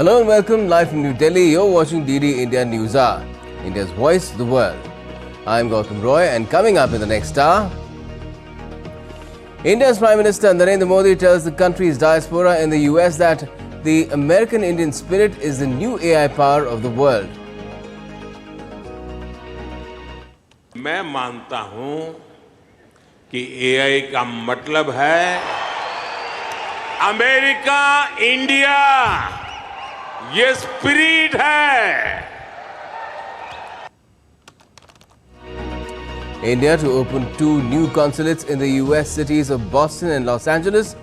Hello and welcome live from New Delhi. You're watching DD India News Hour, India's voice to the world. I'm Gautam Roy, and coming up in the next hour, India's Prime Minister Narendra Modi tells the country's diaspora in the US that the American Indian spirit is the new AI power of the world. मैं मानता हूं कि AI का मतलब है America, India, ये spirit है. India to open 2 new consulates in the US cities of Boston and Los Angeles.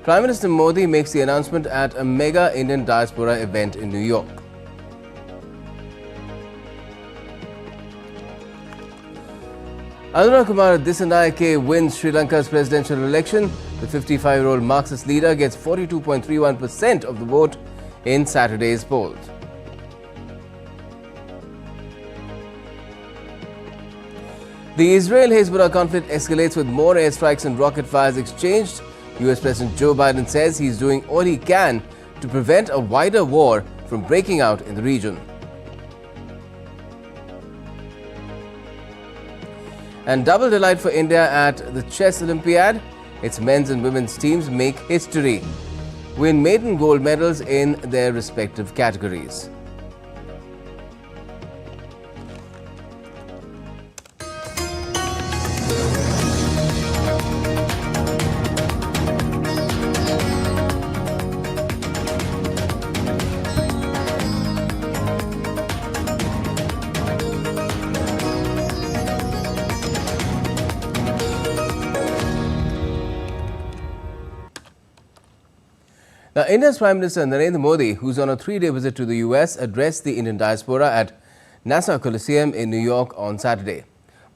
Prime Minister Modi makes the announcement at a mega Indian diaspora event in New York. Anurag Kumar Dissanayake wins Sri Lanka's presidential election. The 55-year-old Marxist leader gets 42.31% of the vote in Saturday's polls. The Israel-Hezbollah conflict escalates with more airstrikes and rocket fires exchanged. US President Joe Biden says he's doing all he can to prevent a wider war from breaking out in the region. And double delight for India at the Chess Olympiad. Its men's and women's teams make history, win maiden gold medals in their respective categories. Now, India's Prime Minister Narendra Modi, who's on a 3-day visit to the US, addressed the Indian diaspora at Nassau Coliseum in New York on Saturday.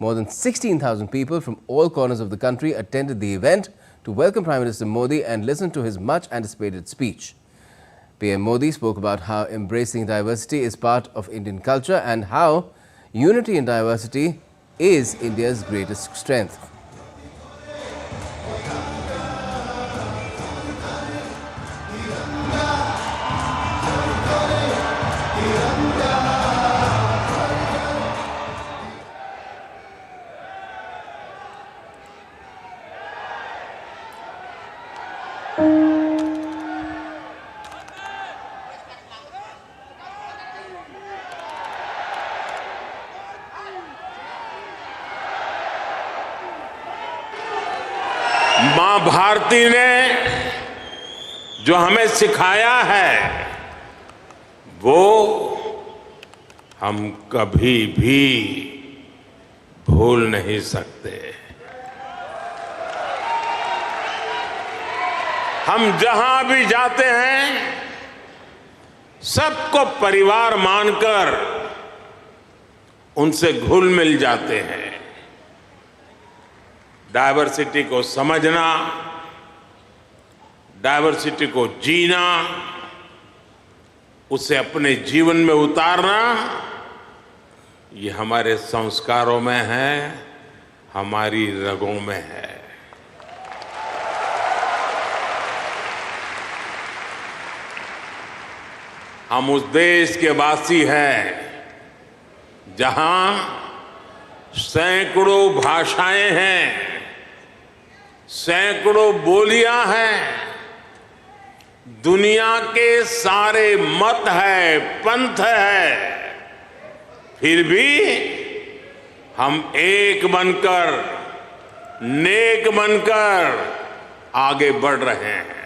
More than 16,000 people from all corners of the country attended the event to welcome Prime Minister Modi and listen to his much-anticipated speech. PM Modi spoke about how embracing diversity is part of Indian culture and how unity in diversity is India's greatest strength. मां भारती ने जो हमें सिखाया है वो हम कभी भी भूल नहीं सकते. हम जहां भी जाते हैं सबको परिवार मानकर उनसे घुल मिल जाते हैं. डायवर्सिटी को समझना, डायवर्सिटी को जीना, उसे अपने जीवन में उतारना, ये हमारे संस्कारों में है, हमारी रगों में है. हम उस देश के वासी हैं जहां सैकड़ों भाषाएं हैं, सैकड़ों बोलियां हैं, दुनिया के सारे मत है, पंथ है, फिर भी हम एक बनकर, नेक बनकर आगे बढ़ रहे हैं.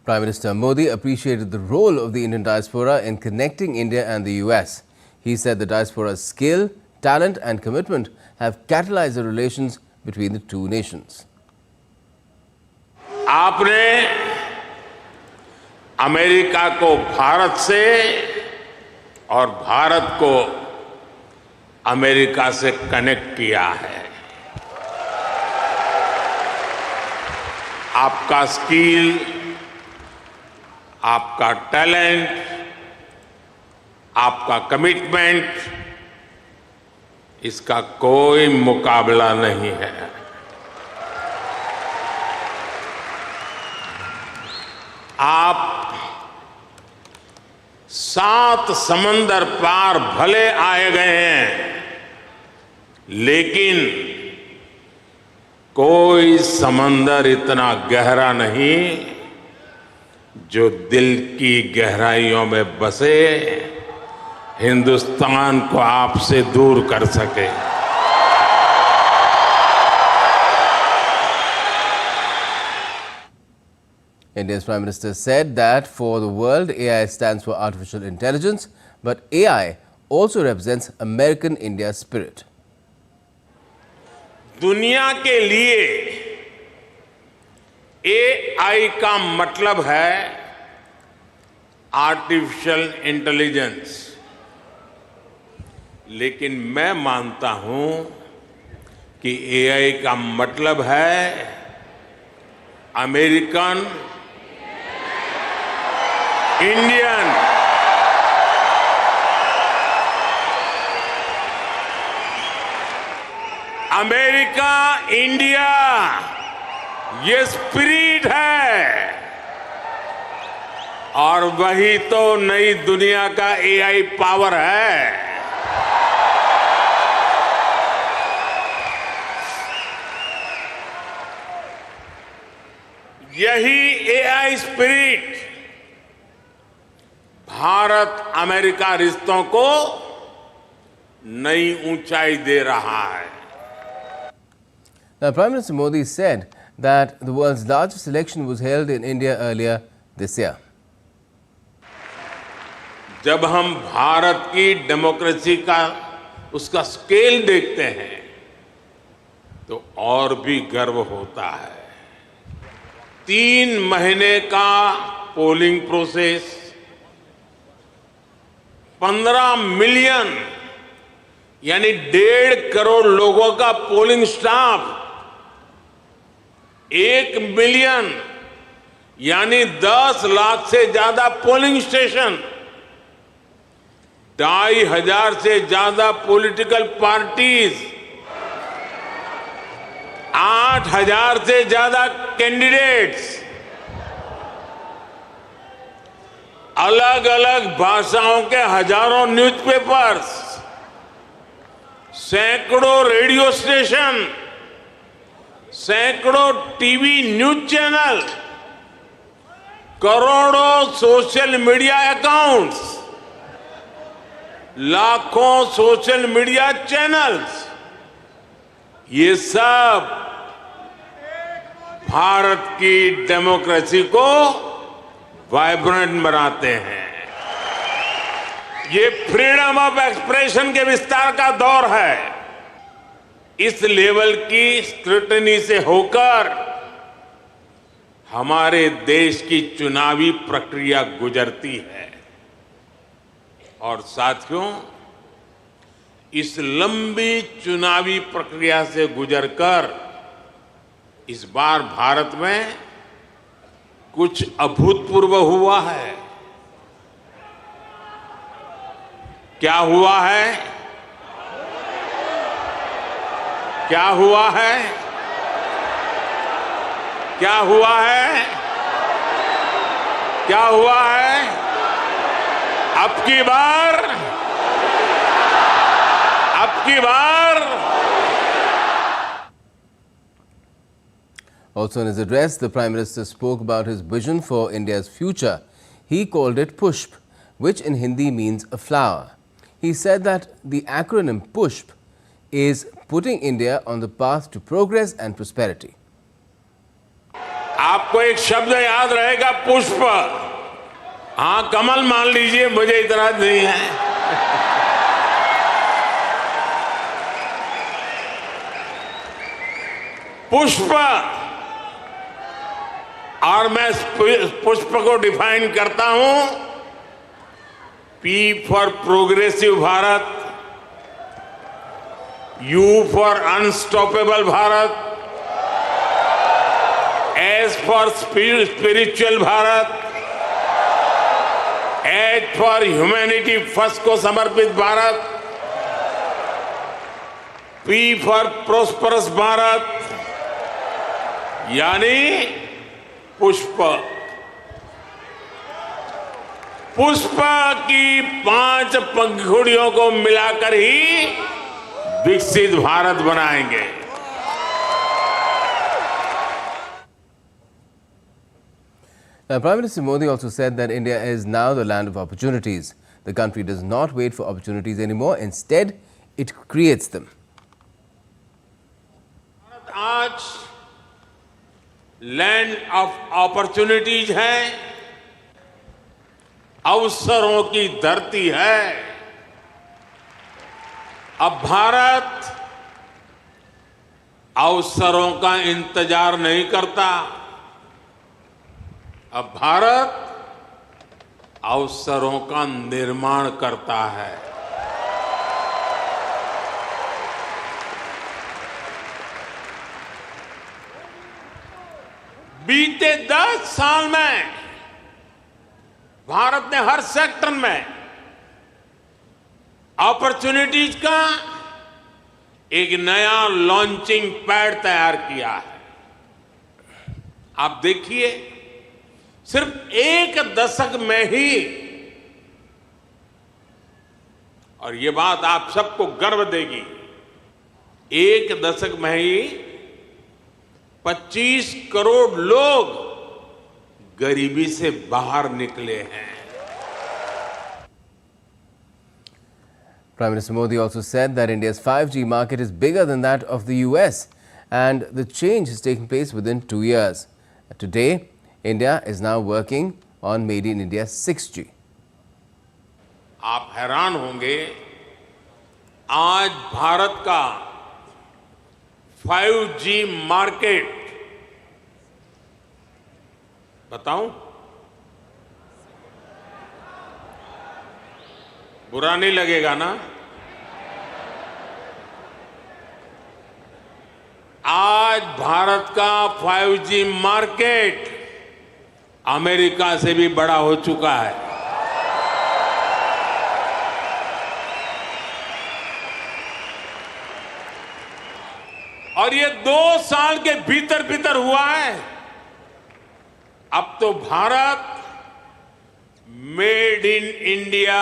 Prime Minister Modi appreciated the role of the Indian diaspora in connecting India and the US. He said the diaspora's skill, talent and commitment have catalyzed the relations between the two nations. आपने America को भारत से और भारत को America से connect किया है. आपका skill, आपका टैलेंट, आपका कमिटमेंट, इसका कोई मुकाबला नहीं है. आप 7 समंदर पार भले आए गए हैं, लेकिन कोई समंदर इतना गहरा नहीं जो दिल की गहराइयों में बसे हिंदुस्तान को आपसे दूर कर सके। India's Prime Minister said that for the world, AI stands for artificial intelligence, but AI also represents American India's spirit. दुनिया के लिए AI का मतलब है आर्टिफिशियल इंटेलिजेंस, लेकिन मैं मानता हूं कि AI का मतलब है अमेरिकन इंडियन। अमेरिका इंडिया ये स्पिरिट है, और वही तो नई दुनिया का AI पावर है। यही AI स्पिरिट भारत अमेरिका रिश्तों को नई ऊंचाई दे रहा है। Now, Prime Minister Modi said that the world's largest election was held in India earlier this year. जब हम भारत की डेमोक्रेसी का उसका स्केल देखते हैं तो और भी गर्व होता है। 3 महीने का पोलिंग प्रोसेस, 15 मिलियन यानी 1.5 करोड़ लोगों का पोलिंग स्टाफ, 1 मिलियन यानी 10 लाख से ज्यादा पोलिंग स्टेशन, 2,500 से ज्यादा पॉलिटिकल पार्टीज, 8,000 से ज्यादा कैंडिडेट्स, अलग अलग भाषाओं के हजारों न्यूज़पेपर्स, सैकड़ों रेडियो स्टेशन, सैकड़ों टीवी न्यूज चैनल, करोड़ों सोशल मीडिया अकाउंट्स, लाखों सोशल मीडिया चैनल्स, ये सब भारत की डेमोक्रेसी को वाइब्रेंट बनाते हैं। ये फ्रीडम ऑफ एक्सप्रेशन के विस्तार का दौर है। इस लेवल की स्क्रूटनी से होकर हमारे देश की चुनावी प्रक्रिया गुजरती है। और साथियों, इस लंबी चुनावी प्रक्रिया से गुजरकर इस बार भारत में कुछ अभूतपूर्व हुआ है। क्या हुआ है? क्या हुआ है? क्या हुआ है? क्या हुआ है? अब की बार Also in his address, the Prime Minister spoke about his vision for India's future. He called it PUSHP, which in Hindi means a flower. He said that the acronym PUSHP is putting India on the path to progress and prosperity. आपको एक शब्द याद रहेगा, पुष्प। हाँ, कमल मान लीजिए, मुझे इतराज नहीं है। पुष्प, और मैं पुष्प को डिफाइन करता हूं, P for progressive Bharat, U for unstoppable Bharat, S for spiritual Bharat, H for humanity first को समर्पित Bharat, P for prosperous Bharat, यानी पुष्प। पुष्प की 5 पंखुड़ियों को मिलाकर ही विकसित भारत बनाएंगे। Now, Prime Minister Modi also said that India is now the land of opportunities. The country does not wait for opportunities anymore. Instead, it creates them. आज लैंड ऑफ अपॉर्चुनिटीज है, अवसरों की धरती है। अब भारत अवसरों का इंतजार नहीं करता, अब भारत अवसरों का निर्माण करता है। बीते 10 साल में भारत ने हर सेक्टर में अपॉर्चुनिटीज का एक नया लॉन्चिंग पैड तैयार किया है। आप देखिए, सिर्फ 1 दशक में ही, और ये बात आप सबको गर्व देगी, 1 दशक में ही 25 करोड़ लोग गरीबी से बाहर निकले हैं। Prime Minister Modi also said that India's 5G market is bigger than that of the US and the change has taken place within 2 years. Today, India is now working on Made in India 6G. आप हैरान होंगे, आज भारत का 5G market, बताऊं? बुरा नहीं लगेगा ना? आज भारत का 5G मार्केट अमेरिका से भी बड़ा हो चुका है। और ये 2 साल के भीतर भीतर हुआ है। अब तो Bharat made in India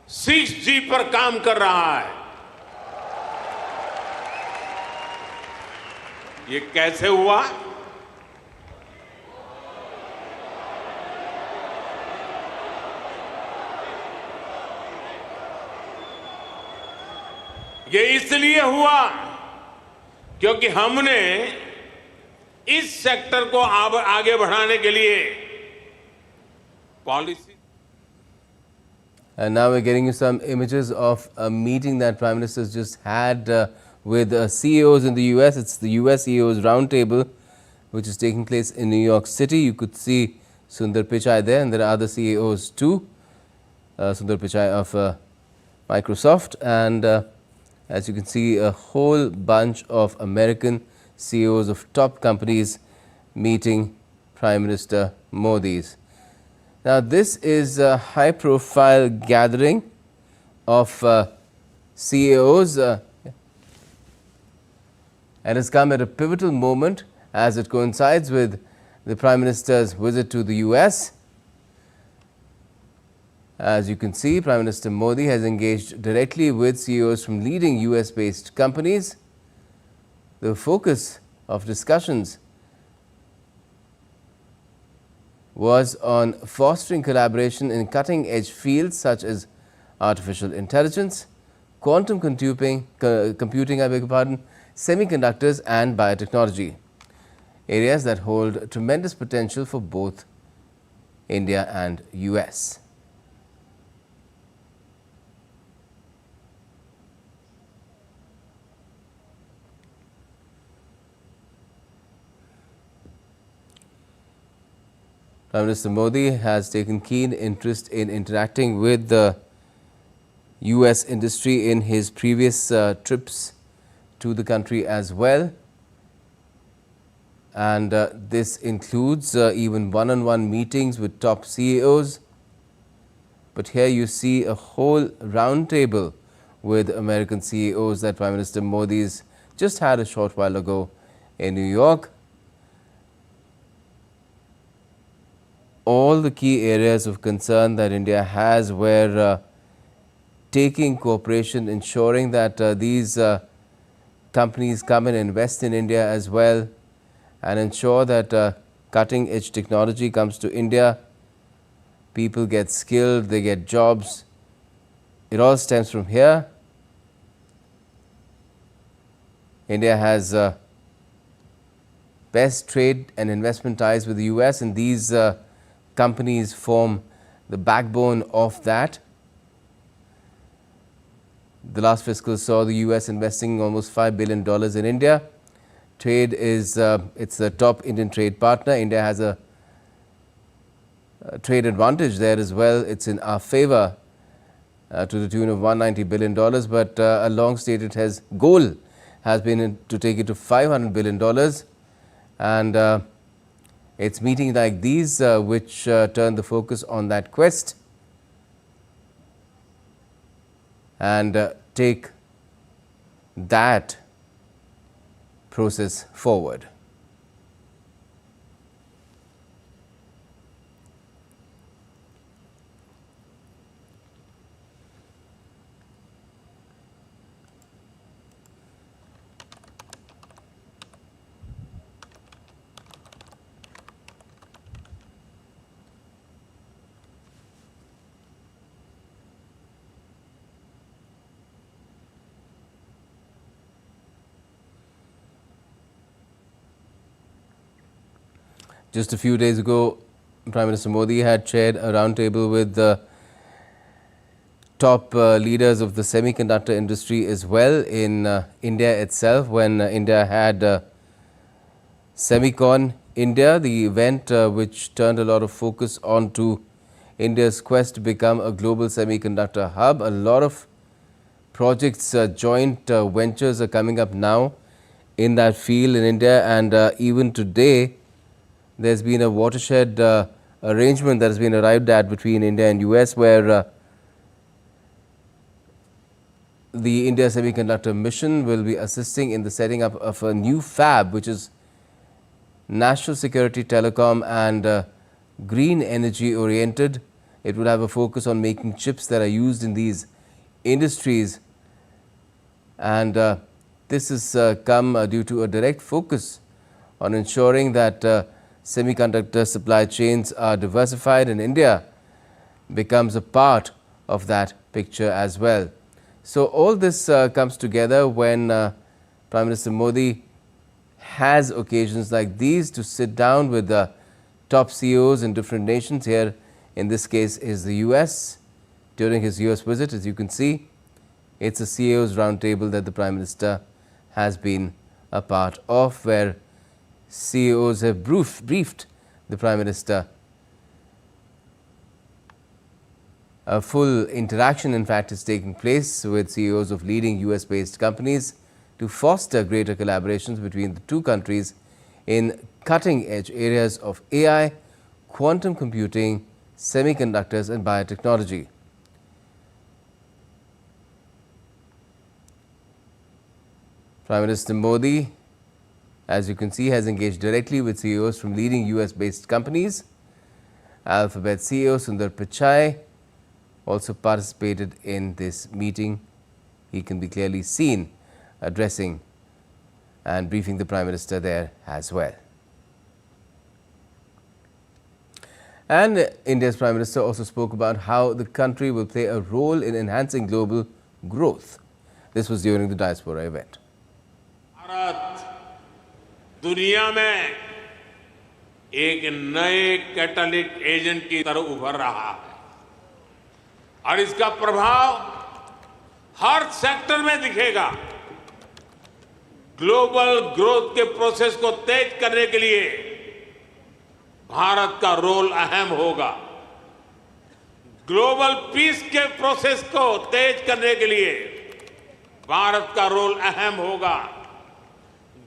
6G पर काम कर रहा है। ये कैसे हुआ? ये इसलिए हुआ क्योंकि हमने इस सेक्टर को आगे बढ़ाने के लिए policy. And now we're getting you some images of a meeting that Prime Minister just had with CEOs in the US. It's the US CEOs roundtable, which is taking place in New York City. You could see Sundar Pichai there, and there are other CEOs too. Sundar Pichai of Microsoft, and as you can see, a whole bunch of American CEOs of top companies meeting Prime Minister Modi's. Now, this is a high-profile gathering of CEOs and has come at a pivotal moment as it coincides with the Prime Minister's visit to the US. As you can see, Prime Minister Modi has engaged directly with CEOs from leading US-based companies. The focus of discussions was on fostering collaboration in cutting-edge fields such as artificial intelligence, quantum computing, semiconductors and biotechnology, areas that hold tremendous potential for both India and US. Prime Minister Modi has taken keen interest in interacting with the US industry in his previous trips to the country as well. And this includes even one-on-one meetings with top CEOs. But here you see a whole roundtable with American CEOs that Prime Minister Modi's just had a short while ago in New York. all the key areas of concern that India has, where taking cooperation, ensuring that these companies come and invest in India as well, and ensure that cutting edge technology comes to India. People get skilled, they get jobs. It all stems from here. India has best trade and investment ties with the US, and these companies form the backbone of that. The last fiscal saw the US investing almost $5 billion in India. Trade is, it's the top Indian trade partner. India has a trade advantage there as well. It's in our favor to the tune of $190 billion, but a long stated goal has been to take it to $500 billion. And it's meetings like these which turn the focus on that quest and take that process forward. Just a few days ago, Prime Minister Modi had chaired a roundtable with the top leaders of the semiconductor industry as well in India itself, when India had Semicon India, the event which turned a lot of focus onto India's quest to become a global semiconductor hub. A lot of projects, joint ventures are coming up now in that field in India, and even today there's been a watershed arrangement that has been arrived at between India and US, where the India Semiconductor Mission will be assisting in the setting up of a new fab, which is national security, telecom and green energy oriented. It will have a focus on making chips that are used in these industries, and this has come due to a direct focus on ensuring that semiconductor supply chains are diversified, and India becomes a part of that picture as well. So all this comes together when Prime Minister Modi has occasions like these to sit down with the top CEOs in different nations. Here in this case is the US. During his US visit, as you can see, it's a CEOs roundtable that the Prime Minister has been a part of, where CEOs have briefed the Prime Minister. A full interaction, in fact, is taking place with CEOs of leading US-based companies to foster greater collaborations between the two countries in cutting-edge areas of AI, quantum computing, semiconductors and biotechnology. Prime Minister Modi, as you can see, has engaged directly with CEOs from leading US-based companies. Alphabet CEO Sundar Pichai also participated in this meeting. He can be clearly seen addressing and briefing the Prime Minister there as well. And India's Prime Minister also spoke about how the country will play a role in enhancing global growth. This was during the diaspora event. Bharat दुनिया में एक नए catalyst agent की तरह उभर रहा है और इसका प्रभाव हर सेक्टर में दिखेगा। ग्लोबल ग्रोथ के प्रोसेस को तेज करने के लिए भारत का रोल अहम होगा। ग्लोबल पीस के प्रोसेस को तेज करने के लिए भारत का रोल अहम होगा।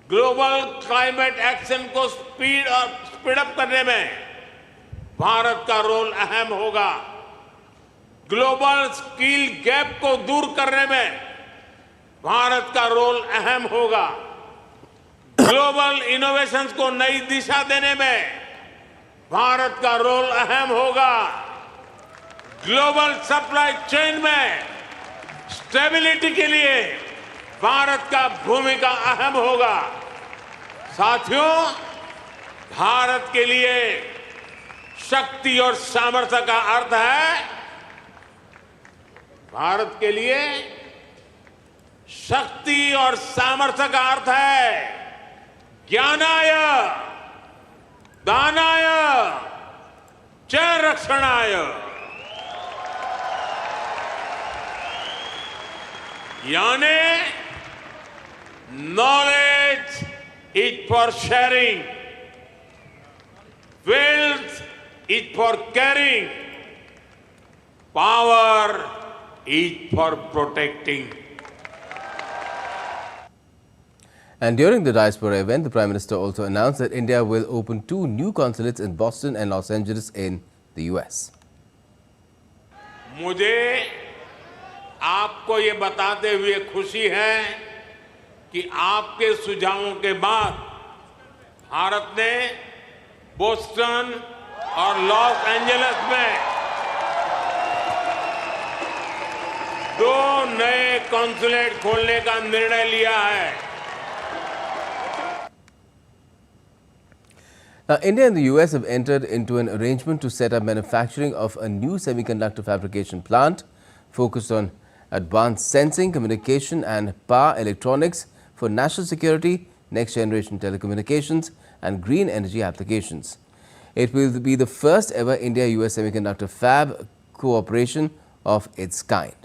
ग्लोबल क्लाइमेट एक्शन को स्पीड अप करने में भारत का रोल अहम होगा। ग्लोबल स्किल गैप को दूर करने में भारत का रोल अहम होगा। ग्लोबल इनोवेशंस को नई दिशा देने में भारत का रोल अहम होगा। ग्लोबल सप्लाई चेन में स्टेबिलिटी के लिए भारत का भूमिका अहम होगा। साथियों, भारत के लिए शक्ति और सामर्थ्य का अर्थ है, भारत के लिए शक्ति और सामर्थ्य का अर्थ है ज्ञानाय, दानाय, च रक्षणाय। यानी knowledge is for sharing, wealth is for carrying, power is for protecting. And during the diaspora event, the Prime Minister also announced that India will open 2 new consulates in Boston and Los Angeles in the US. मुझे आपको ये बताते हुए खुशी है कि आपके सुझावों के बाद भारत ने बोस्टन और लॉस एंजलिस में 2 नए कॉन्सुलेट खोलने का निर्णय लिया है. Now, India and the US have entered into an arrangement to set up manufacturing of a new semiconductor fabrication plant focused on advanced sensing, communication and power electronics for national security, next generation telecommunications and green energy applications. It will be the first ever India-US semiconductor fab cooperation of its kind.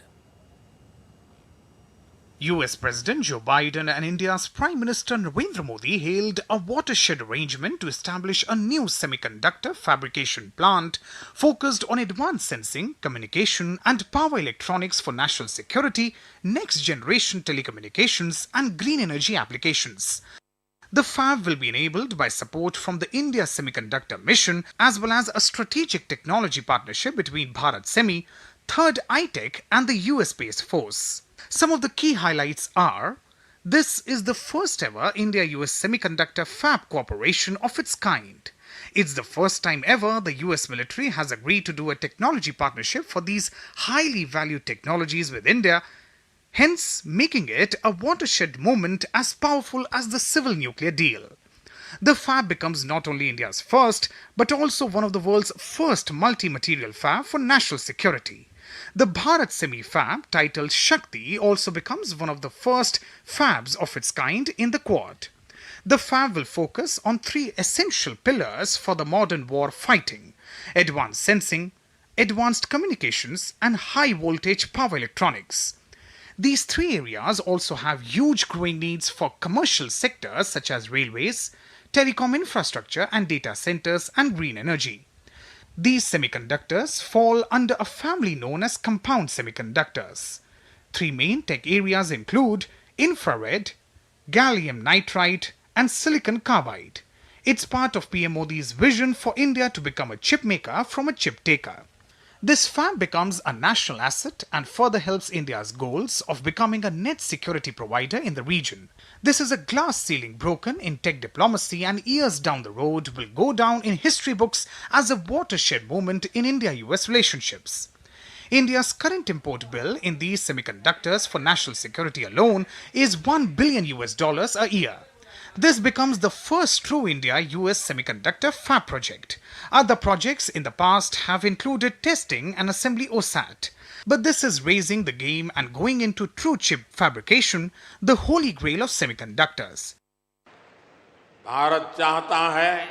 US President Joe Biden and India's Prime Minister Narendra Modi hailed a watershed arrangement to establish a new semiconductor fabrication plant focused on advanced sensing, communication and power electronics for national security, next generation telecommunications and green energy applications. The fab will be enabled by support from the India Semiconductor Mission as well as a strategic technology partnership between Bharat Semi, Third iTech and the US Space Force. Some of the key highlights are, this is the first ever India-US semiconductor fab cooperation of its kind. It's the first time ever the US military has agreed to do a technology partnership for these highly valued technologies with India, hence making it a watershed moment as powerful as the civil nuclear deal. The fab becomes not only India's first, but also one of the world's first multi-material fab for national security. The Bharat Semi fab, titled Shakti, also becomes one of the first fabs of its kind in the Quad. The fab will focus on 3 essential pillars for the modern war fighting: advanced sensing, advanced communications, and high voltage power electronics. These 3 areas also have huge growing needs for commercial sectors such as railways, telecom infrastructure and data centers and green energy. These semiconductors fall under a family known as compound semiconductors. 3 main tech areas include infrared, gallium nitride and silicon carbide. It's part of PM Modi's vision for India to become a chip maker from a chip taker. This fab becomes a national asset and further helps India's goals of becoming a net security provider in the region. This is a glass ceiling broken in tech diplomacy and years down the road will go down in history books as a watershed moment in India-US relationships. India's current import bill in these semiconductors for national security alone is $1 billion a year. This becomes the first true India-US semiconductor fab project. Other projects in the past have included testing and assembly OSAT. But this is raising the game and going into true chip fabrication, the holy grail of semiconductors. Bharat चाहता है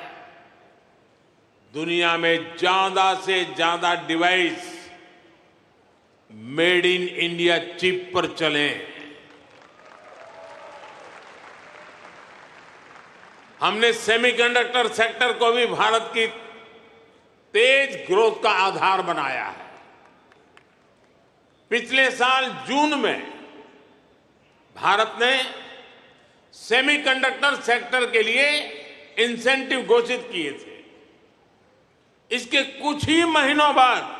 दुनिया में ज्यादा से ज्यादा device made in India chip पर चलें. हमने सेमीकंडक्टर सेक्टर को भी भारत की तेज ग्रोथ का आधार बनाया है. पिछले साल जून में भारत ने सेमीकंडक्टर सेक्टर के लिए इंसेंटिव घोषित किए थे. इसके कुछ ही महीनों बाद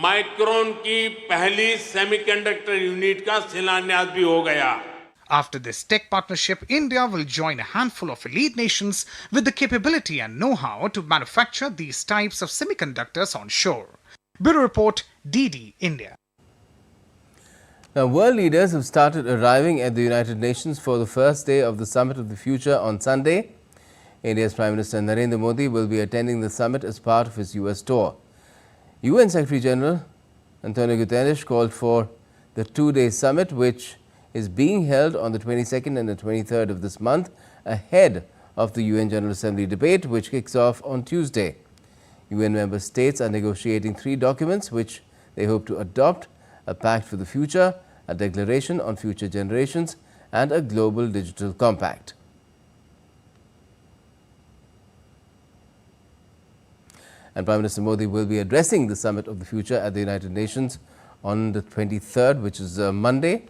माइक्रोन की पहली सेमीकंडक्टर यूनिट का शिलान्यास भी हो गया. After this tech partnership, India will join a handful of elite nations with the capability and know-how to manufacture these types of semiconductors on shore. Bureau Report, DD India. Now, world leaders have started arriving at the United Nations for the first day of the Summit of the Future on Sunday. India's Prime Minister Narendra Modi will be attending the summit as part of his US tour. UN Secretary General Antonio Guterres called for the two-day summit, which is being held on the 22nd and the 23rd of this month, ahead of the UN General Assembly debate, which kicks off on Tuesday. UN member states are negotiating 3 documents which they hope to adopt: a pact for the future, a declaration on future generations, and a global digital compact. And Prime Minister Modi will be addressing the Summit of the Future at the United Nations on the 23rd, which is Monday.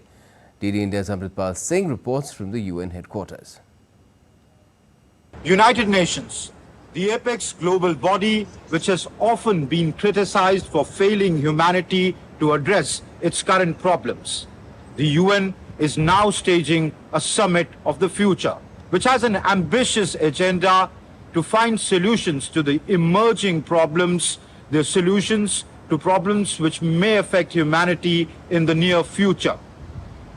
DD India's Amritpal Singh reports from the UN headquarters. United Nations, the apex global body which has often been criticized for failing humanity to address its current problems. The UN is now staging a summit of the future, which has an ambitious agenda to find solutions to the emerging problems, the solutions to problems which may affect humanity in the near future,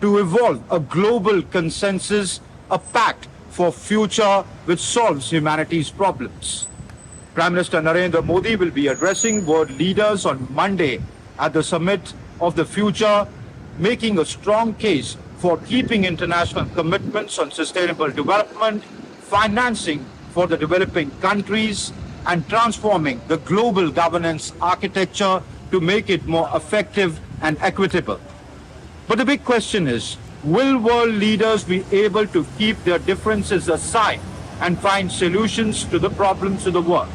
to evolve a global consensus, a pact for future which solves humanity's problems. Prime Minister Narendra Modi will be addressing world leaders on Monday at the Summit of the Future, making a strong case for keeping international commitments on sustainable development, financing for the developing countries, and transforming the global governance architecture to make it more effective and equitable. But the big question is, will world leaders be able to keep their differences aside and find solutions to the problems of the world?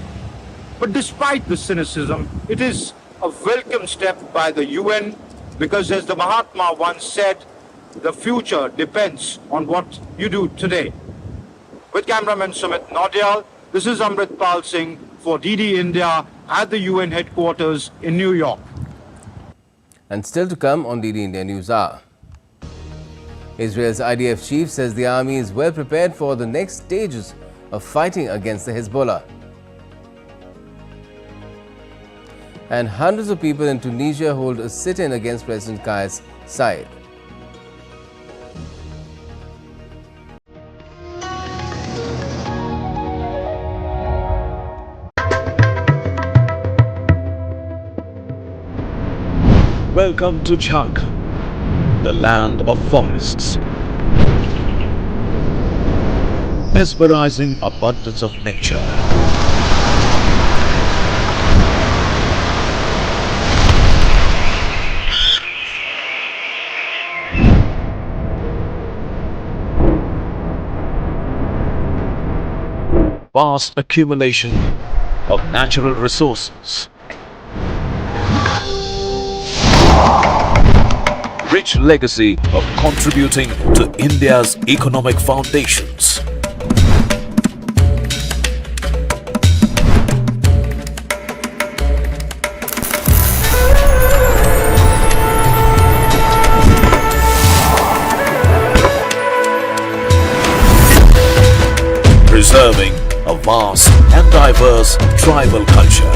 But despite the cynicism, it is a welcome step by the UN, because as the Mahatma once said, the future depends on what you do today. With cameraman Sumit Naudyal, this is Amritpal Singh for DD India at the UN headquarters in New York. And still to come on DD India News Hour. Israel's IDF chief says the army is well prepared for the next stages of fighting against the Hezbollah. And hundreds of people in Tunisia hold a sit-in against President Kais Saied. Welcome to Jharkhand, the land of forests. Mesmerizing abundance of nature. Vast accumulation of natural resources. Rich legacy of contributing to India's economic foundations. Preserving a vast and diverse tribal culture.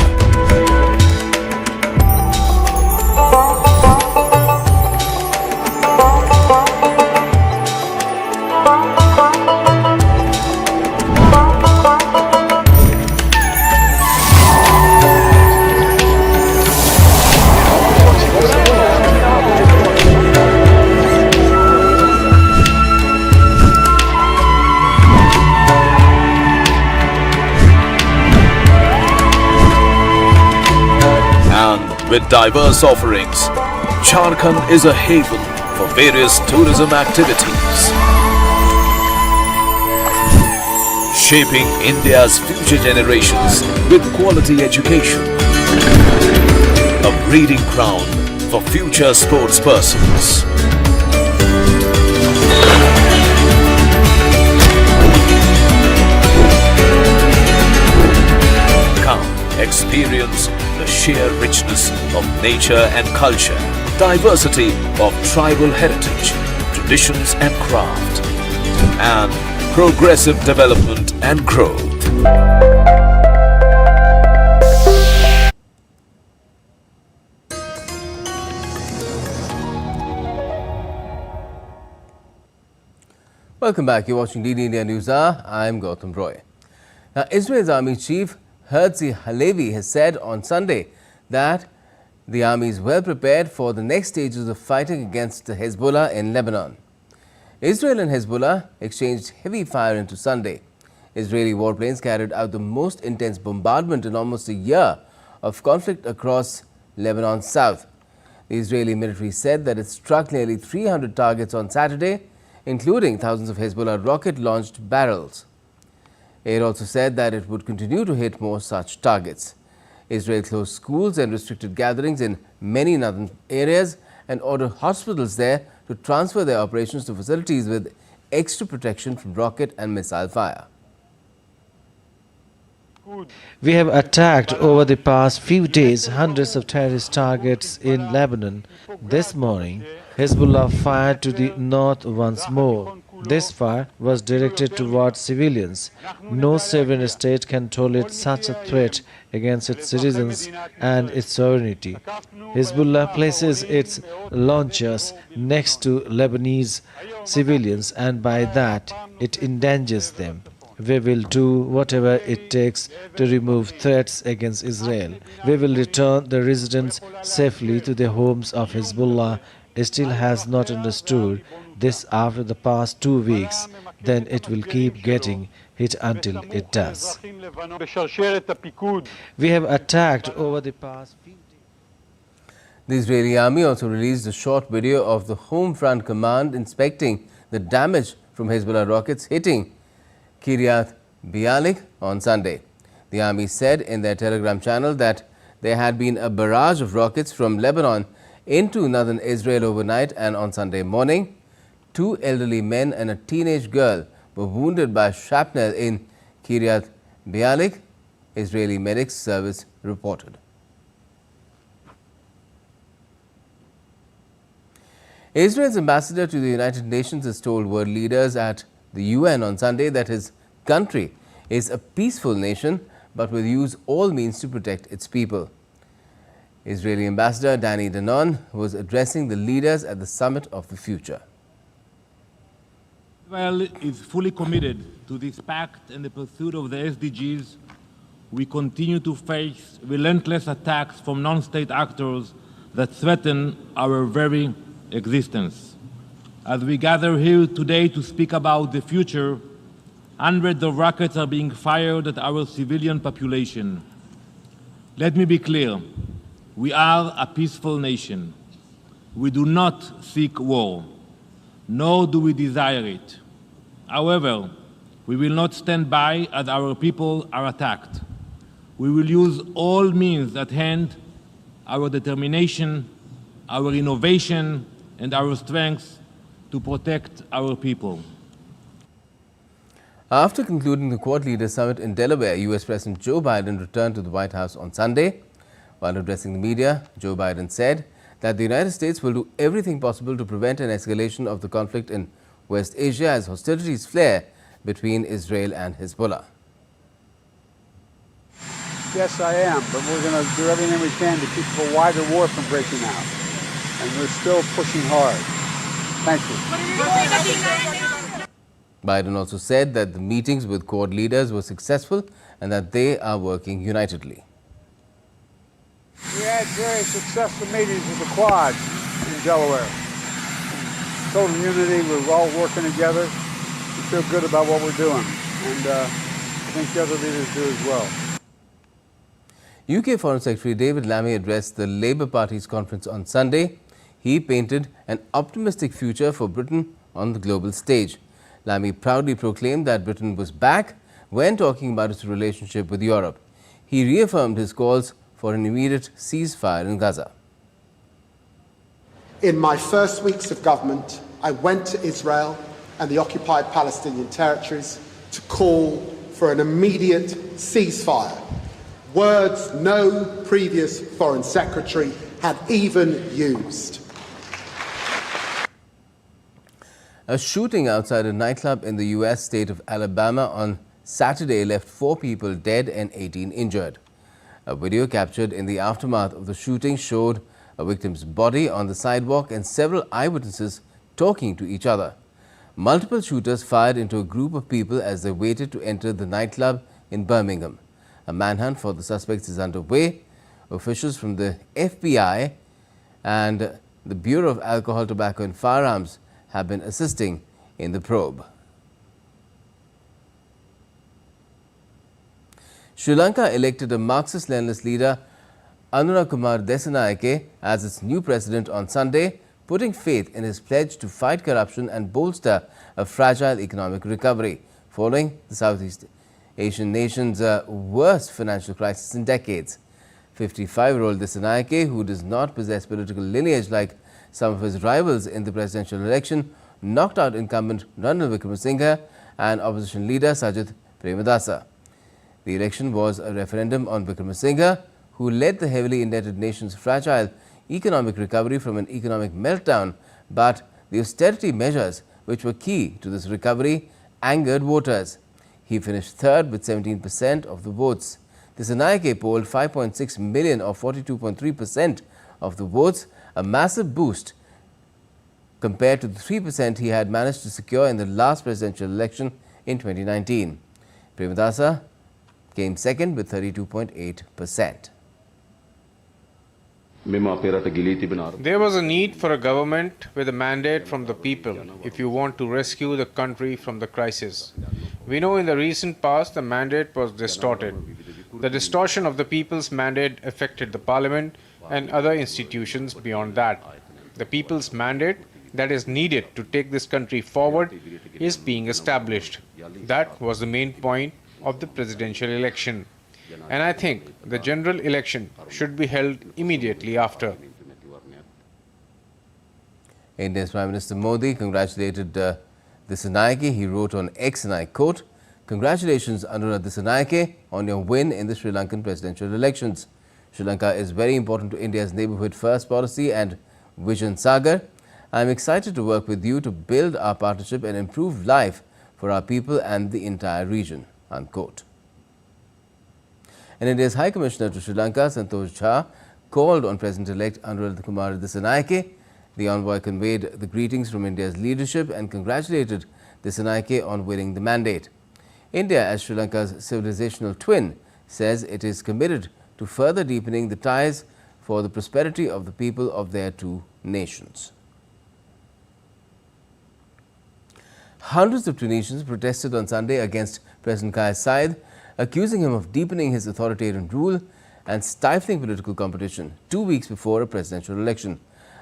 With diverse offerings, Jharkhand is a haven for various tourism activities, shaping India's future generations with quality education, a breeding ground for future sports persons. Come experience the sheer richness of nature and culture, diversity of tribal heritage, traditions and craft, and progressive development and growth. Welcome back. You're watching DD India News Hour. I'm Gautam Roy. Now, Israel's army chief Herzi Halevi has said on Sunday that the army is well prepared for the next stages of fighting against the Hezbollah in Lebanon. Israel and Hezbollah exchanged heavy fire into Sunday. Israeli warplanes carried out the most intense bombardment in almost a year of conflict across Lebanon's south. The Israeli military said that it struck nearly 300 targets on Saturday, including thousands of Hezbollah rocket-launched barrels. It also said that it would continue to hit more such targets. Israel closed schools and restricted gatherings in many northern areas and ordered hospitals there to transfer their operations to facilities with extra protection from rocket and missile fire. We have attacked over the past few days hundreds of terrorist targets in Lebanon. This morning, Hezbollah fired to the north once more. This fire was directed towards civilians. No sovereign state can tolerate such a threat against its citizens and its sovereignty. Hezbollah places its launchers next to Lebanese civilians, and by that it endangers them. We will do whatever it takes to remove threats against Israel. We will return the residents safely to their homes. Of Hezbollah still has not understood this after the past 2 weeks, then it will keep getting hit until it does. We have attacked over the past few days. The Israeli army also released a short video of the Home Front Command inspecting the damage from Hezbollah rockets hitting Kiryat Bialik on Sunday. The army said in their Telegram channel that there had been a barrage of rockets from Lebanon into northern Israel overnight, and on Sunday morning, 2 elderly men and a teenage girl were wounded by shrapnel in Kiryat Bialik, Israeli medics service reported. Israel's ambassador to the United Nations has told world leaders at the UN on Sunday that his country is a peaceful nation but will use all means to protect its people. Israeli Ambassador Danny Danon was addressing the leaders at the Summit of the Future. Israel is fully committed to this pact and the pursuit of the SDGs. We continue to face relentless attacks from non-state actors that threaten our very existence. As we gather here today to speak about the future, hundreds of rockets are being fired at our civilian population. Let me be clear, we are a peaceful nation. We do not seek war, nor do we desire it. However, we will not stand by as our people are attacked. We will use all means at hand, our determination, our innovation, and our strength to protect our people. After concluding the Quad Leaders Summit in Delaware, U.S. President Joe Biden returned to the White House on Sunday. While addressing the media, Joe Biden said that the United States will do everything possible to prevent an escalation of the conflict in West Asia as hostilities flare between Israel and Hezbollah. Yes, I am, but we're going to do everything we can to keep a wider war from breaking out. And we're still pushing hard. Thank you. Biden also said that the meetings with Quad leaders were successful and that they are working unitedly. We had very successful meetings with the Quad in Delaware. Total unity, we're all working together. We feel good about what we're doing, and I think the other leaders do as well. UK Foreign Secretary David Lammy addressed the Labour Party's conference on Sunday. He painted an optimistic future for Britain on the global stage. Lammy proudly proclaimed that Britain was back when talking about its relationship with Europe. He reaffirmed his calls for an immediate ceasefire in Gaza. In my first weeks of government, I went to Israel and the occupied Palestinian territories to call for an immediate ceasefire. Words no previous foreign secretary had even used. A shooting outside a nightclub in the U.S. state of Alabama on Saturday left 4 people dead and 18 injured. A video captured in the aftermath of the shooting showed a victim's body on the sidewalk and several eyewitnesses talking to each other. Multiple shooters fired into a group of people as they waited to enter the nightclub in Birmingham. A manhunt for the suspects is underway. Officials from the FBI and the Bureau of Alcohol, Tobacco and Firearms have been assisting in the probe. Sri Lanka elected a Marxist-Leninist leader, Anura Kumar Desanayake, as its new president on Sunday, putting faith in his pledge to fight corruption and bolster a fragile economic recovery following the Southeast Asian nation's worst financial crisis in decades. 55-year-old Desanayake, who does not possess political lineage like some of his rivals in the presidential election, knocked out incumbent Ranil Wickremesinghe and opposition leader Sajith Premadasa. The election was a referendum on Wickremesinghe, who led the heavily indebted nation's fragile economic recovery from an economic meltdown, but the austerity measures which were key to this recovery angered voters. He finished third with 17% of the votes. Desanayake polled 5.6 million or 42.3% of the votes, a massive boost compared to the 3% he had managed to secure in the last presidential election in 2019. Premadasa came second with 32.8%. There was a need for a government with a mandate from the people if you want to rescue the country from the crisis. We know in the recent past the mandate was distorted. The distortion of the people's mandate affected the parliament and other institutions beyond that. The people's mandate that is needed to take this country forward is being established. That was the main point of the presidential election. And I think the general election should be held immediately after. India's Prime Minister Modi congratulated Desanayake. He wrote on X, and I quote, "Congratulations, Anura Desanayake, on your win in the Sri Lankan presidential elections. Sri Lanka is very important to India's neighbourhood first policy and Vision Sagar. I am excited to work with you to build our partnership and improve life for our people and the entire region." Unquote. And India's High Commissioner to Sri Lanka, Santosh Jha, called on President-elect Anura Kumar Desanayake. The envoy conveyed the greetings from India's leadership and congratulated Desanayake on winning the mandate. India, as Sri Lanka's civilizational twin, says it is committed to further deepening the ties for the prosperity of the people of their two nations. Hundreds of Tunisians protested on Sunday against President Kais Saied, accusing him of deepening his authoritarian rule and stifling political competition 2 weeks before a presidential election.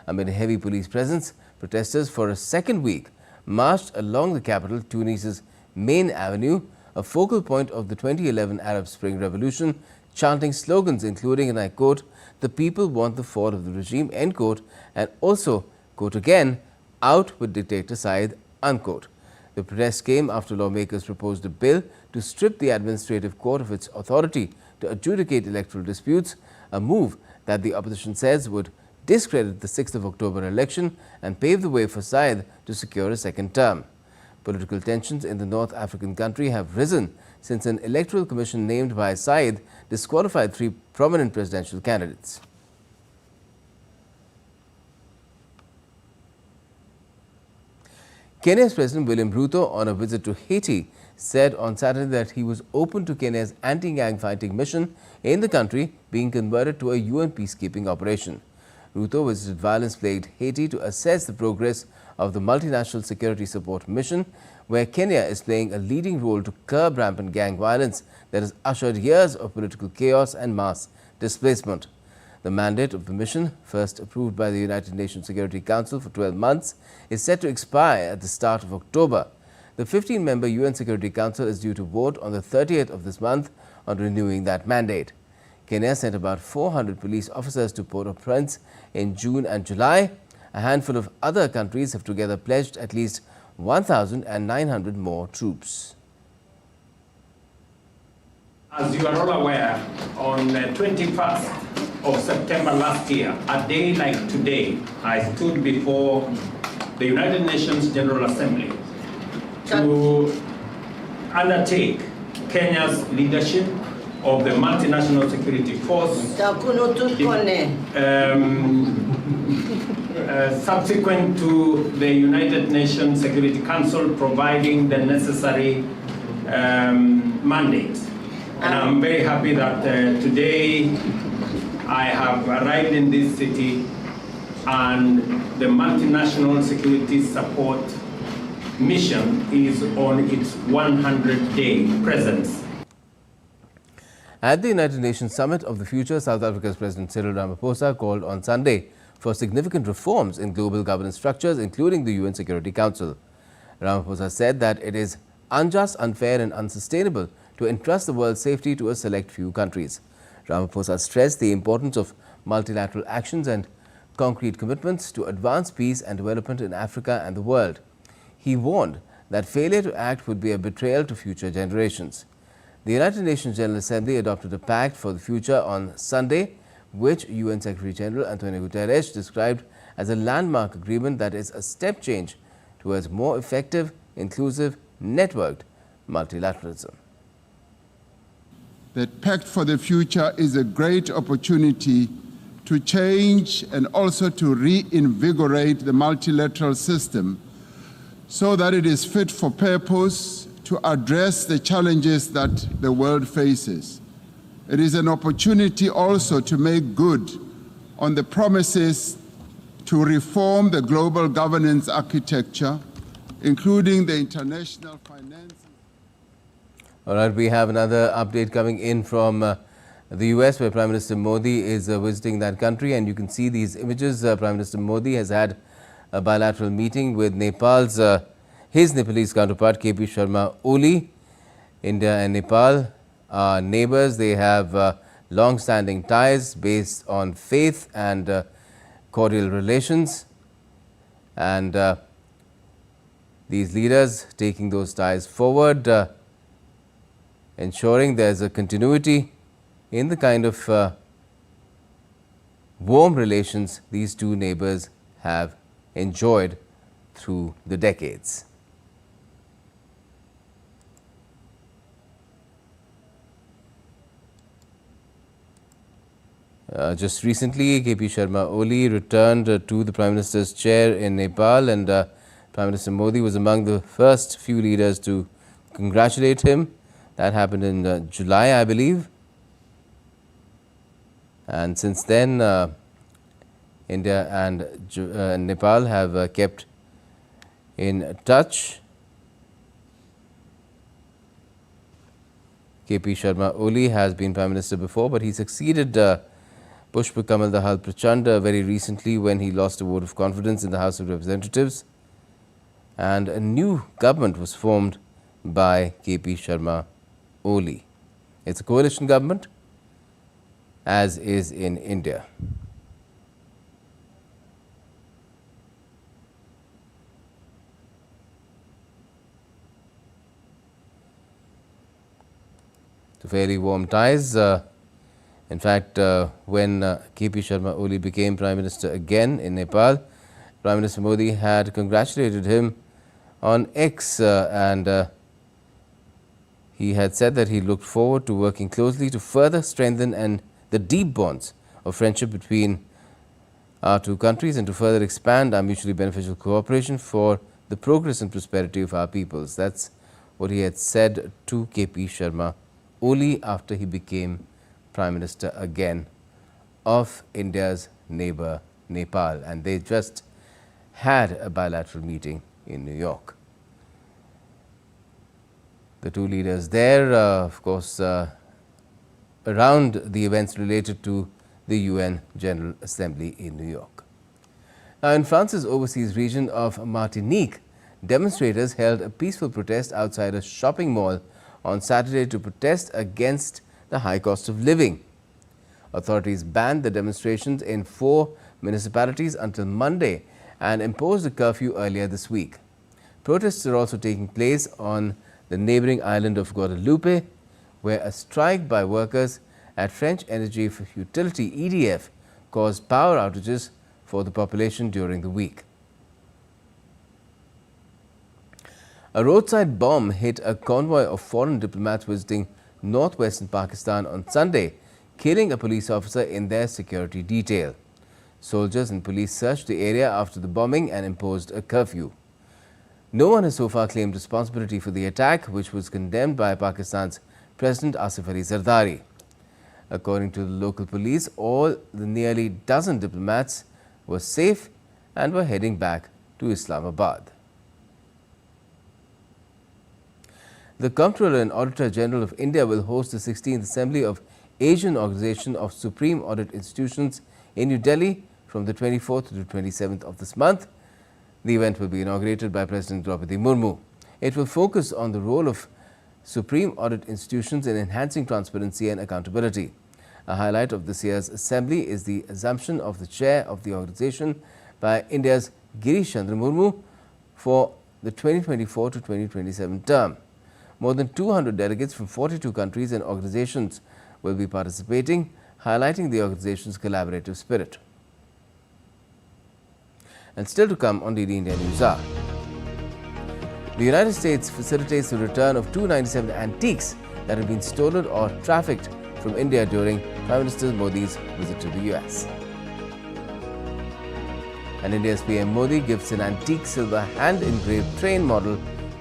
Amid a heavy police presence, protesters for a second week marched along the capital, Tunis's main avenue, a focal point of the 2011 Arab Spring Revolution, chanting slogans including, and I quote, "The people want the fall of the regime," end quote, and also, quote again, "Out with dictator Saied," unquote. The protest came after lawmakers proposed a bill to strip the administrative court of its authority to adjudicate electoral disputes, a move that the opposition says would discredit the 6th of October election and pave the way for Saied to secure a second term. Political tensions in the North African country have risen since an electoral commission named by Saied disqualified 3 prominent presidential candidates. Kenya's President William Ruto, on a visit to Haiti, said on Saturday that he was open to Kenya's anti-gang fighting mission in the country being converted to a UN peacekeeping operation. Ruto visited violence-plagued Haiti to assess the progress of the multinational security support mission, where Kenya is playing a leading role to curb rampant gang violence that has ushered years of political chaos and mass displacement. The mandate of the mission, first approved by the United Nations Security Council for 12 months, is set to expire at the start of October. The 15-member UN Security Council is due to vote on the 30th of this month on renewing that mandate. Kenya sent about 400 police officers to Port-au-Prince in June and July. A handful of other countries have together pledged at least 1,900 more troops. As you are all aware, on the 21st of September last year, a day like today, I stood before the United Nations General Assembly to undertake Kenya's leadership of the multinational security force subsequent to the United Nations Security Council providing the necessary mandate. And I'm very happy that today I have arrived in this city and the multinational security support mission is on its 100-day presence. At the United Nations Summit of the Future, South Africa's President Cyril Ramaphosa called on Sunday for significant reforms in global governance structures, including the UN Security Council. Ramaphosa said that it is unjust, unfair and unsustainable to entrust the world's safety to a select few countries. Ramaphosa stressed the importance of multilateral actions and concrete commitments to advance peace and development in Africa and the world. He warned that failure to act would be a betrayal to future generations. The United Nations General Assembly adopted a pact for the future on Sunday, which UN Secretary General Antonio Guterres described as a landmark agreement that is a step change towards more effective, inclusive, networked multilateralism. That Pact for the Future is a great opportunity to change and also to reinvigorate the multilateral system so that it is fit for purpose to address the challenges that the world faces. It is an opportunity also to make good on the promises to reform the global governance architecture, including the international finance. All right, we have another update coming in from the US, where Prime Minister Modi is visiting that country, and you can see these images. Prime Minister Modi has had a bilateral meeting with Nepal's his Nepalese counterpart KP Sharma Oli. India and Nepal are neighbors. They have long-standing ties based on faith and cordial relations, and these leaders taking those ties forward, ensuring there's a continuity in the kind of warm relations these two neighbors have enjoyed through the decades. Just recently, KP Sharma Oli returned to the Prime Minister's chair in Nepal, and Prime Minister Modi was among the first few leaders to congratulate him. That happened in July, I believe. And since then, India and Nepal have kept in touch. KP Sharma Oli has been Prime Minister before, but he succeeded Pushpa Kamal Dahal Prachanda very recently when he lost a vote of confidence in the House of Representatives, and a new government was formed by KP Sharma Oli. It's a coalition government, as is in India. So fairly warm ties. In fact, when KP Sharma Oli became Prime Minister again in Nepal, Prime Minister Modi had congratulated him on X, and he had said that he looked forward to working closely to further strengthen the deep bonds of friendship between our two countries and to further expand our mutually beneficial cooperation for the progress and prosperity of our peoples. That's what he had said to KP Sharma Oli after he became Prime Minister again of India's neighbor Nepal, and they just had a bilateral meeting in New York. The two leaders there, of course, around the events related to the UN General Assembly in New York. Now, in France's overseas region of Martinique, demonstrators held a peaceful protest outside a shopping mall on Saturday to protest against the high cost of living. Authorities banned the demonstrations in 4 municipalities until Monday and imposed a curfew earlier this week. Protests are also taking place on the neighboring island of Guadeloupe, where a strike by workers at French energy utility EDF caused power outages for the population during the week. A roadside bomb hit a convoy of foreign diplomats visiting northwestern Pakistan on Sunday, killing a police officer in their security detail. Soldiers and police searched the area after the bombing and imposed a curfew. No one has so far claimed responsibility for the attack, which was condemned by Pakistan's President Asif Ali Zardari. According to the local police, all the nearly dozen diplomats were safe and were heading back to Islamabad. The Comptroller and Auditor General of India will host the 16th Assembly of Asian Organization of Supreme Audit Institutions in New Delhi from the 24th to the 27th of this month. The event will be inaugurated by President Draupadi Murmu. It will focus on the role of Supreme Audit Institutions in enhancing transparency and accountability. A highlight of this year's assembly is the assumption of the chair of the organization by India's Girish Chandra Murmu for the 2024 to 2027 term. More than 200 delegates from 42 countries and organizations will be participating, highlighting the organization's collaborative spirit. And still to come on DD India News Hour. The United States facilitates the return of 297 antiques that have been stolen or trafficked from India during Prime Minister Modi's visit to the US. And India's PM Modi gives an antique silver hand-engraved train model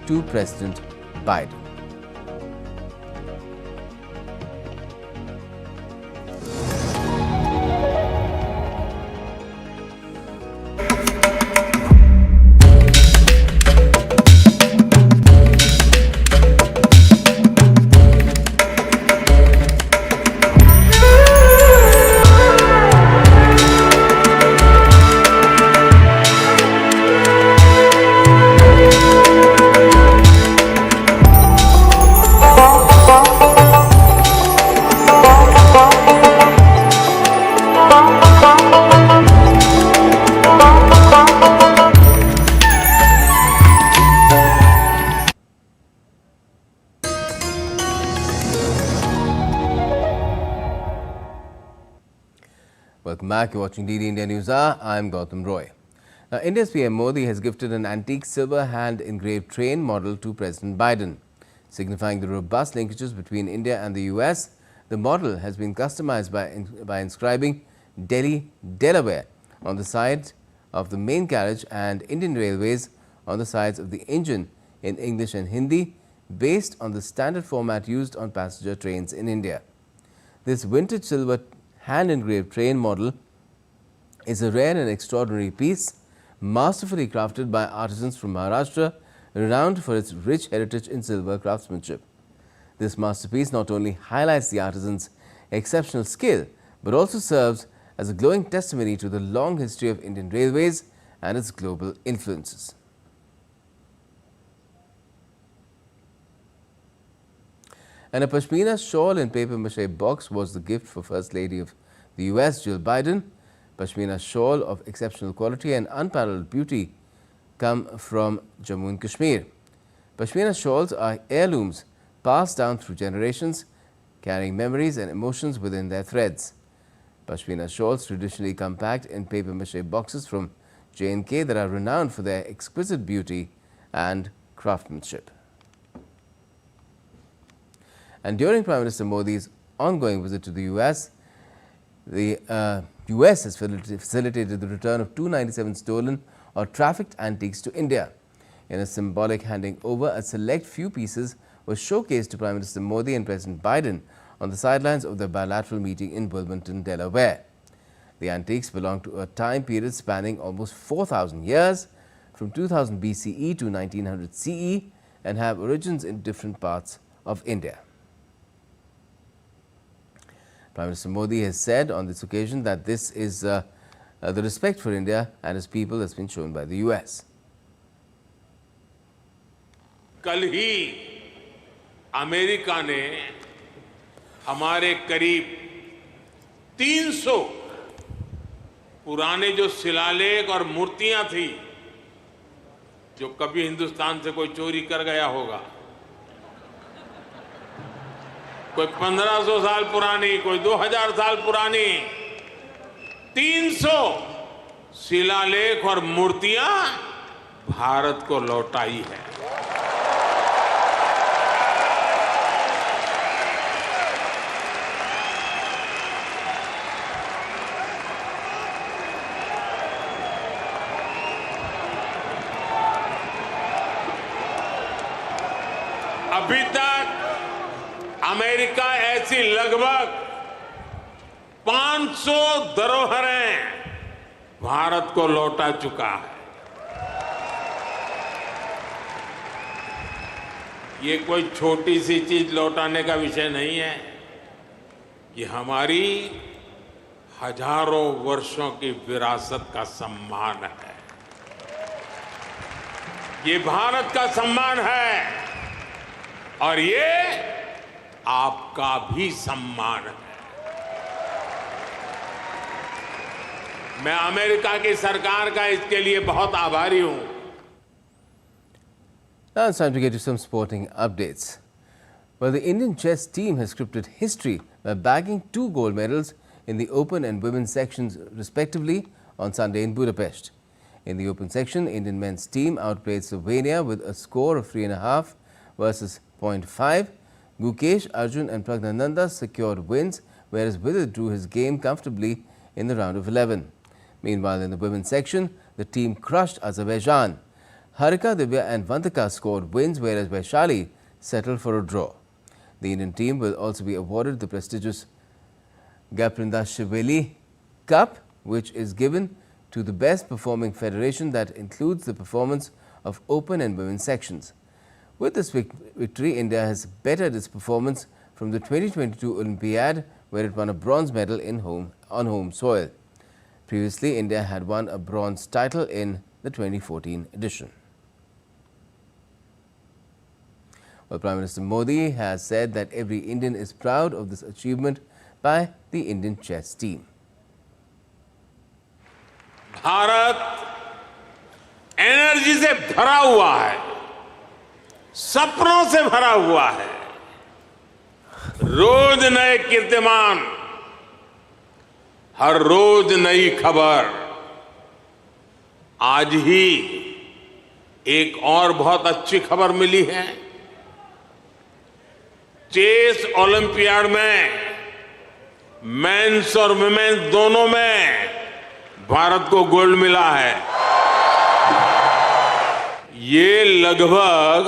to President Biden. Welcome back. You're watching DD India News Hour. I'm Gautam Roy. Now, India's PM Modi has gifted an antique silver hand-engraved train model to President Biden. Signifying the robust linkages between India and the US, the model has been customized by inscribing Delhi, Delaware on the side of the main carriage and Indian Railways on the sides of the engine in English and Hindi, based on the standard format used on passenger trains in India. This vintage silver hand-engraved train model is a rare and extraordinary piece, masterfully crafted by artisans from Maharashtra, renowned for its rich heritage in silver craftsmanship. This masterpiece not only highlights the artisan's exceptional skill, but also serves as a glowing testimony to the long history of Indian Railways and its global influences. And a pashmina shawl in paper-mache box was the gift for First Lady of the US, Jill Biden. Pashmina shawl of exceptional quality and unparalleled beauty come from Jammu and Kashmir. Pashmina shawls are heirlooms passed down through generations, carrying memories and emotions within their threads. Pashmina shawls traditionally come packed in paper-mache boxes from J&K that are renowned for their exquisite beauty and craftsmanship. And during Prime Minister Modi's ongoing visit to the US, the US has facilitated the return of 297 stolen or trafficked antiques to India. In a symbolic handing over, a select few pieces were showcased to Prime Minister Modi and President Biden on the sidelines of their bilateral meeting in Wilmington, Delaware. The antiques belong to a time period spanning almost 4,000 years, from 2000 BCE to 1900 CE, and have origins in different parts of India. Prime Minister Modi has said on this occasion that this is the respect for India and its people has been shown by the US. कल ही America ने हमारे करीब 300 पुराने जो शिलालेख और मूर्तियां थी जो कभी हिंदुस्तान से कोई चोरी कर गया होगा, कोई 1500 साल पुरानी, कोई 2000 साल पुरानी, 300 शिलालेख और मूर्तियां भारत को लौटाई है। अभी तक अमेरिका ऐसी लगभग 500 धरोहरें भारत को लौटा चुका है। ये कोई छोटी सी चीज लौटाने का विषय नहीं है। ये हमारी हजारों वर्षों की विरासत का सम्मान है। ये भारत का सम्मान है और ये आपका भी सम्मान है। मैं अमेरिका की सरकार का इसके लिए बहुत आभारी हूं। Now it's time to get to some sporting updates. Well, the Indian chess team has scripted history by bagging 2 gold medals in the open and women's sections respectively on Sunday in Budapest. In the open section, Indian men's team outplayed Slovenia with a score of 3.5 versus 0.5. Gukesh, Arjun and Pragnananda secured wins, whereas Vidit drew his game comfortably in the round of 11. Meanwhile, in the women's section, the team crushed Azerbaijan. Harika, Divya and Vantika scored wins, whereas Vaishali settled for a draw. The Indian team will also be awarded the prestigious Gaprindashvili Cup, which is given to the best performing federation that includes the performance of open and women's sections. With this victory, India has bettered its performance from the 2022 Olympiad, where it won a bronze medal on home soil. Previously, India had won a bronze title in the 2014 edition. Well, Prime Minister Modi has said that every Indian is proud of this achievement by the Indian chess team. Bharat energy से भरा हुआ है, सपनों से भरा हुआ है। रोज नए कीर्तिमान, हर रोज नई खबर। आज ही एक और बहुत अच्छी खबर मिली है। चेस ओलंपियाड में मेंस और वुमेन्स दोनों में भारत को गोल्ड मिला है। ये लगभग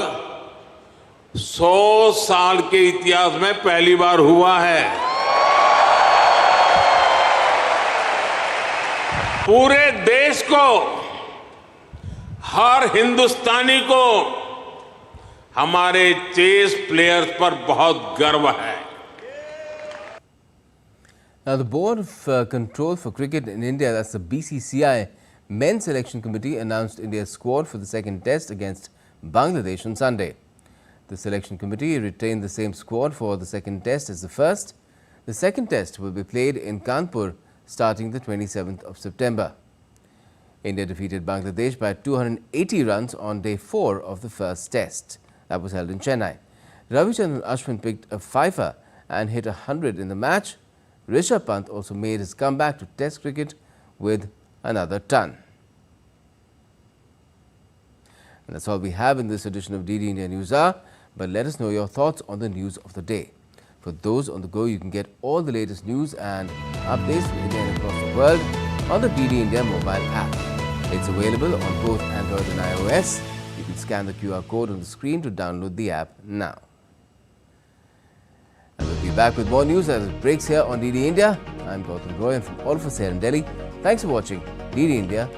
100 साल के इतिहास में पहली बार हुआ है। पूरे देश को, हर हिंदुस्तानी को हमारे चेस प्लेयर्स पर बहुत गर्व है। Now, the Board of Control for Cricket in India, that's the BCCI Men's Selection Committee, announced India's squad for the second test against Bangladesh on Sunday. The selection committee retained the same squad for the second test as the first. The second test will be played in Kanpur starting the 27th of September. India defeated Bangladesh by 280 runs on day 4 of the first test. That was held in Chennai. Ravichandran Ashwin picked a fifer and hit 100 in the match. Rishabh Pant also made his comeback to Test cricket with another ton. And that's all we have in this edition of DD India News Hour. But let us know your thoughts on the news of the day. For those on the go, you can get all the latest news and updates from India and across the world on the DD India mobile app. It's available on both Android and iOS. You can scan the QR code on the screen to download the app now. And we'll be back with more news as it breaks here on DD India. I'm Gautam Roy, and from all of us here in Delhi, thanks for watching DD India.